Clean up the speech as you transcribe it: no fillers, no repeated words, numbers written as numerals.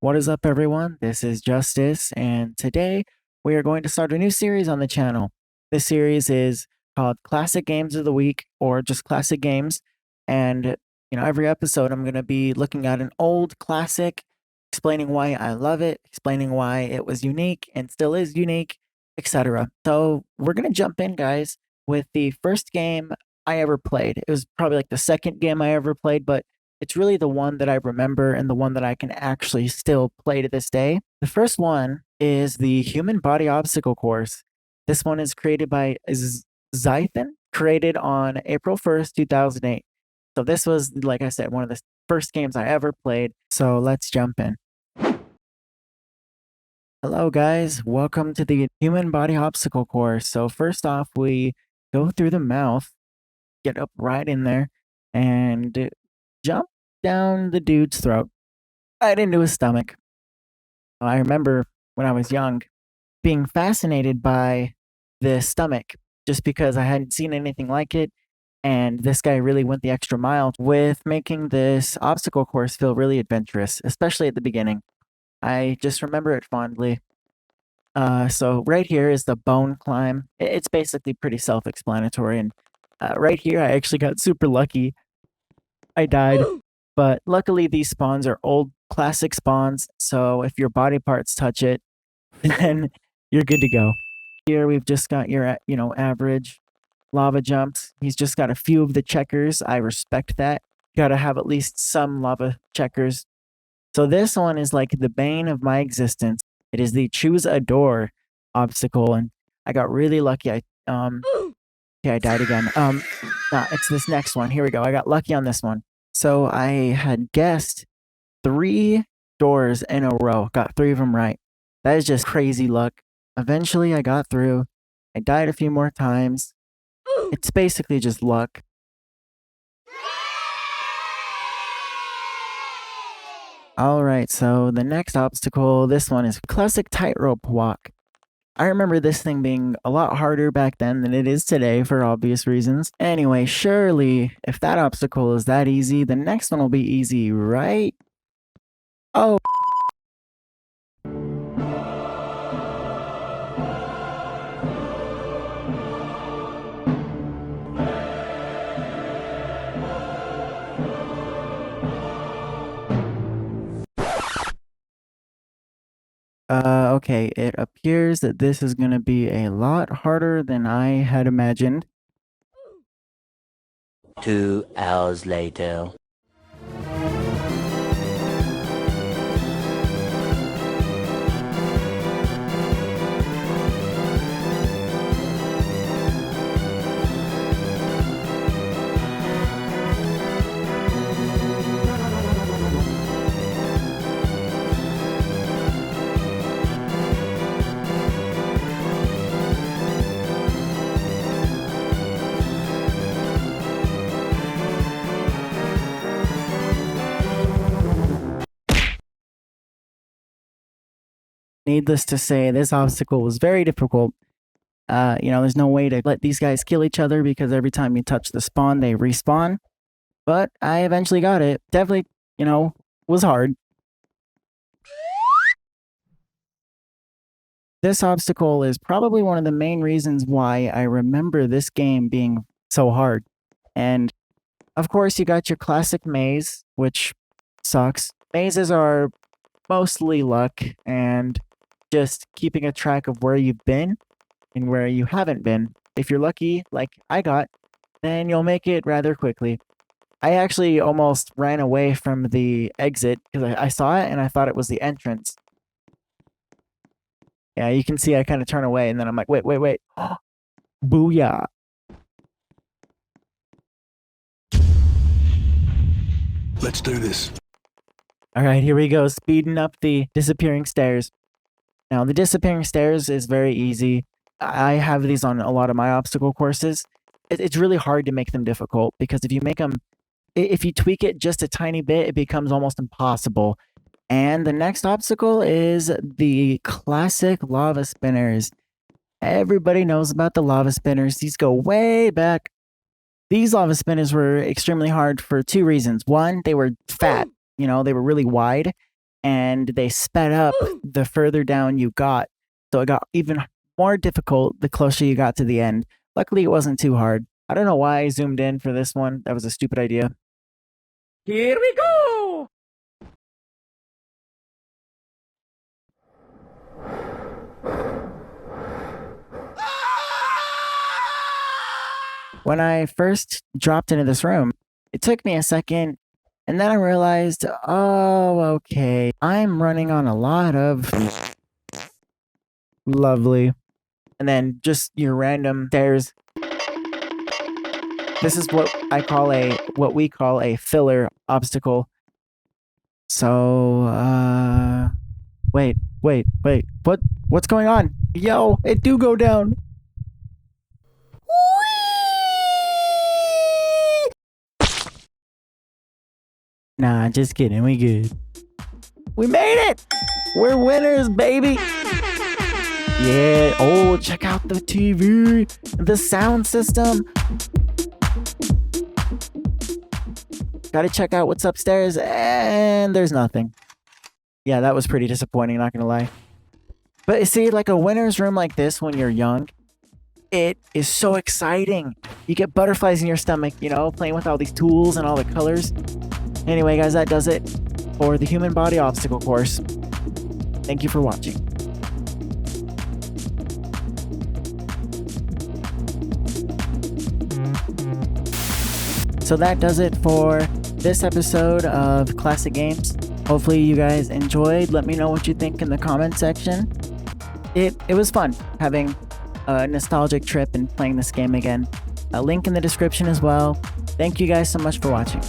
What is up, everyone? This is Justice, and today we are going to start a new series on the channel. This series is called Classic Games of the Week, or just Classic Games. And, every episode I'm going to be looking at an old classic, explaining why I love it, explaining why it was unique and still is unique, etc. So we're going to jump in, guys, with the first game I ever played. It was probably like the second game I ever played, but it's really the one that I remember and the one that I can actually still play to this day. The first one is the Human Body Obstacle Course. This one is created by Zython, created on April 1st, 2008. So this was, like I said, one of the first games I ever played. So let's jump in. Hello, guys. Welcome to the Human Body Obstacle Course. So first off, we go through the mouth, get up right in there, and jump down the dude's throat, right into his stomach. I remember when I was young being fascinated by the stomach just because I hadn't seen anything like it. And this guy really went the extra mile with making this obstacle course feel really adventurous, especially at the beginning. I just remember it fondly. So right here is the bone climb. It's basically pretty self-explanatory. And right here, I actually got super lucky. I died. But luckily, these spawns are old classic spawns. So if your body parts touch it, then you're good to go. Here we've just got your, average lava jumps. He's just got a few of the checkers. I respect that. Got to have at least some lava checkers. So this one is like the bane of my existence. It is the choose a door obstacle, and I got really lucky. Okay, I died again. It's this next one. Here we go. I got lucky on this one. So I had guessed 3 doors in a row. Got 3 of them right. That is just crazy luck. Eventually, I got through. I died a few more times. It's basically just luck. Alright, so the next obstacle, this one is classic tightrope walk. I remember this thing being a lot harder back then than it is today for obvious reasons. Anyway, surely, if that obstacle is that easy, the next one will be easy, right? Oh. Okay, it appears that this is going to be a lot harder than I had imagined. 2 hours later. Needless to say, this obstacle was very difficult. There's no way to let these guys kill each other because every time you touch the spawn, they respawn. But I eventually got it. Definitely, was hard. This obstacle is probably one of the main reasons why I remember this game being so hard. And, of course, you got your classic maze, which sucks. Mazes are mostly luck and just keeping a track of where you've been and where you haven't been. If you're lucky, like I got, then you'll make it rather quickly. I actually almost ran away from the exit because I saw it and I thought it was the entrance. Yeah, you can see I kind of turn away and then I'm like, wait. Booyah. Let's do this. All right, here we go, speeding up the disappearing stairs. Now, the disappearing stairs is very easy. I have these on a lot of my obstacle courses. It's really hard to make them difficult because if you tweak it just a tiny bit, it becomes almost impossible. And the next obstacle is the classic lava spinners. Everybody knows about the lava spinners. These go way back. These lava spinners were extremely hard for 2 reasons. One, they were fat. They were really wide. and they sped up the further down you got. So it got even more difficult the closer you got to the end. Luckily, it wasn't too hard. I don't know why I zoomed in for this one. That was a stupid idea. Here we go! When I first dropped into this room, it took me a second, and then I realized, oh, okay, I'm running on a lot of lovely, and then just your random stairs. This is what we call a filler obstacle. So, wait, what's going on? Yo, it do go down. Nah, just kidding. We good. We made it! We're winners, baby! Yeah. Oh, check out the TV. The sound system. Gotta check out what's upstairs, and there's nothing. Yeah, that was pretty disappointing, not gonna lie. But you see, like a winner's room like this when you're young, it is so exciting. You get butterflies in your stomach, you know, playing with all these tools and all the colors. Anyway, guys, that does it for the human body obstacle course. Thank you for watching. So that does it for this episode of Classic Games. Hopefully you guys enjoyed. Let me know what you think in the comment section. It was fun having a nostalgic trip and playing this game again. A link in the description as well. Thank you guys so much for watching.